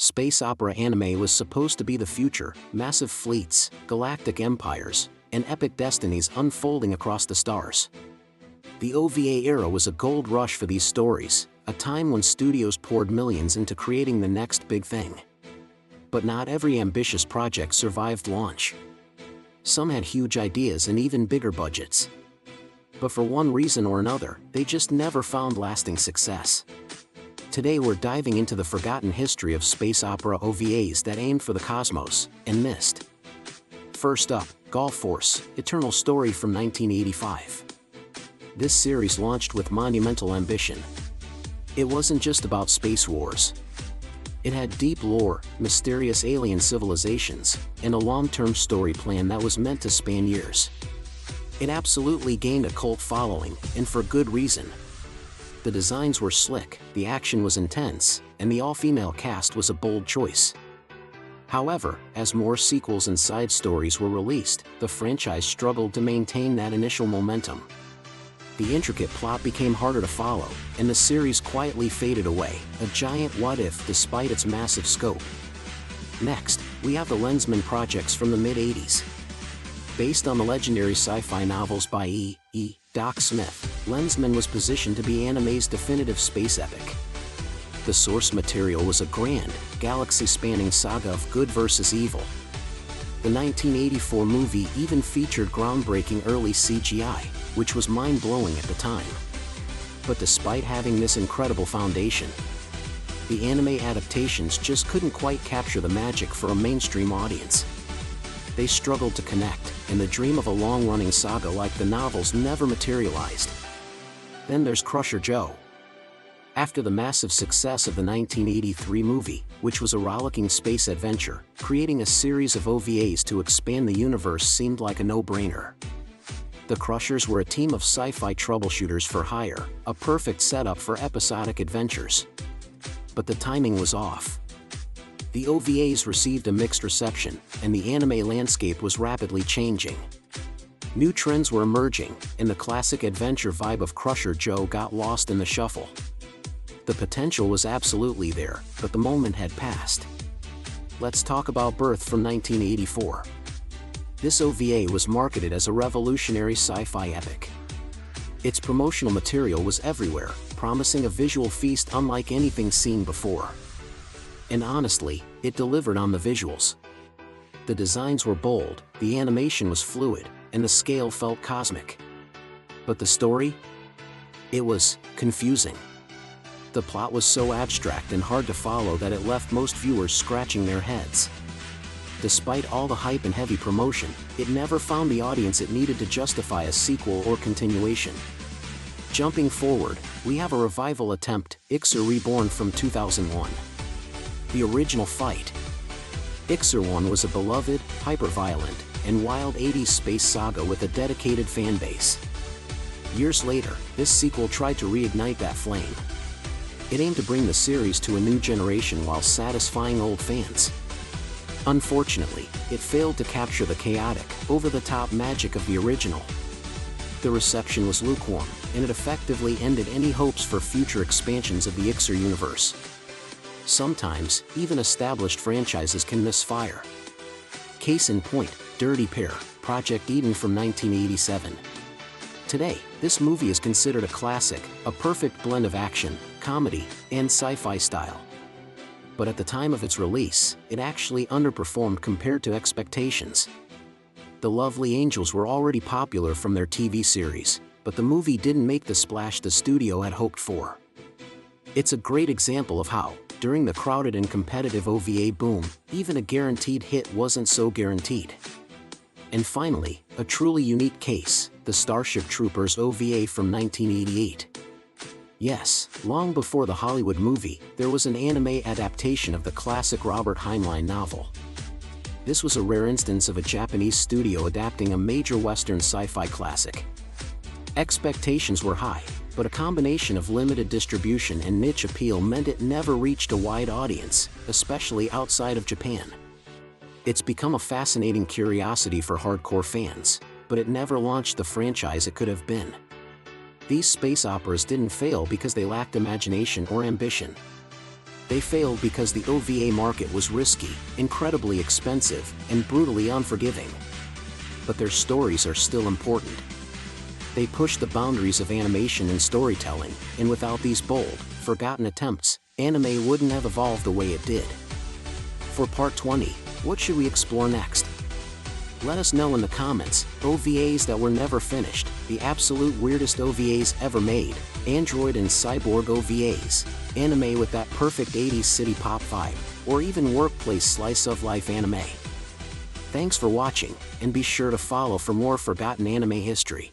Space opera anime was supposed to be the future: massive fleets, galactic empires, and epic destinies unfolding across the stars. The OVA era was a gold rush for these stories, a time when studios poured millions into creating the next big thing. But not every ambitious project survived launch. Some had huge ideas and even bigger budgets. But for one reason or another, they just never found lasting success. Today we're diving into the forgotten history of space opera OVAs that aimed for the cosmos and missed. First up, Golf Force: Eternal Story from 1985. This series launched with monumental ambition. It wasn't just about space wars. It had deep lore, mysterious alien civilizations, and a long-term story plan that was meant to span years. It absolutely gained a cult following, and for good reason. The designs were slick, the action was intense, and the all-female cast was a bold choice. However, as more sequels and side stories were released, the franchise struggled to maintain that initial momentum. The intricate plot became harder to follow, and the series quietly faded away, a giant what-if despite its massive scope. Next, we have the Lensman projects from the mid-80s. Based on the legendary sci-fi novels by E. Doc Smith, Lensman was positioned to be anime's definitive space epic. The source material was a grand, galaxy-spanning saga of good versus evil. The 1984 movie even featured groundbreaking early CGI, which was mind-blowing at the time. But despite having this incredible foundation, the anime adaptations just couldn't quite capture the magic for a mainstream audience. They struggled to connect, and the dream of a long-running saga like the novels never materialized. Then there's Crusher Joe. After the massive success of the 1983 movie, which was a rollicking space adventure, creating a series of OVAs to expand the universe seemed like a no-brainer. The Crushers were a team of sci-fi troubleshooters for hire, a perfect setup for episodic adventures. But the timing was off. The OVAs received a mixed reception, and the anime landscape was rapidly changing. New trends were emerging, and the classic adventure vibe of Crusher Joe got lost in the shuffle. The potential was absolutely there, but the moment had passed. Let's talk about Birth from 1984. This OVA was marketed as a revolutionary sci-fi epic. Its promotional material was everywhere, promising a visual feast unlike anything seen before. And honestly, it delivered on the visuals. The designs were bold, the animation was fluid, and the scale felt cosmic. But the story? It was confusing. The plot was so abstract and hard to follow that it left most viewers scratching their heads. Despite all the hype and heavy promotion, it never found the audience it needed to justify a sequel or continuation. Jumping forward, we have a revival attempt, Ixer Reborn from 2001. The original fight. Ixer 1 was a beloved, hyper-violent, and wild 80s space saga with a dedicated fanbase. Years later, this sequel tried to reignite that flame. It aimed to bring the series to a new generation while satisfying old fans. Unfortunately, it failed to capture the chaotic, over-the-top magic of the original. The reception was lukewarm, and it effectively ended any hopes for future expansions of the Ixer universe. Sometimes, even established franchises can misfire. Case in point, Dirty Pair, Project Eden from 1987. Today, this movie is considered a classic, a perfect blend of action, comedy, and sci-fi style. But at the time of its release, it actually underperformed compared to expectations. The Lovely Angels were already popular from their TV series, but the movie didn't make the splash the studio had hoped for. It's a great example of how, during the crowded and competitive OVA boom, even a guaranteed hit wasn't so guaranteed. And finally, a truly unique case, the Starship Troopers OVA from 1988. Yes, long before the Hollywood movie, there was an anime adaptation of the classic Robert Heinlein novel. This was a rare instance of a Japanese studio adapting a major Western sci-fi classic. Expectations were high, but a combination of limited distribution and niche appeal meant it never reached a wide audience, especially outside of Japan. It's become a fascinating curiosity for hardcore fans, but it never launched the franchise it could have been. These space operas didn't fail because they lacked imagination or ambition. They failed because the OVA market was risky, incredibly expensive, and brutally unforgiving. But their stories are still important. They push the boundaries of animation and storytelling, and without these bold, forgotten attempts, anime wouldn't have evolved the way it did. For part 20, what should we explore next? Let us know in the comments. OVAs that were never finished, the absolute weirdest OVAs ever made, android and cyborg OVAs, anime with that perfect 80s city pop vibe, or even workplace slice of life anime. Thanks for watching, and be sure to follow for more forgotten anime history.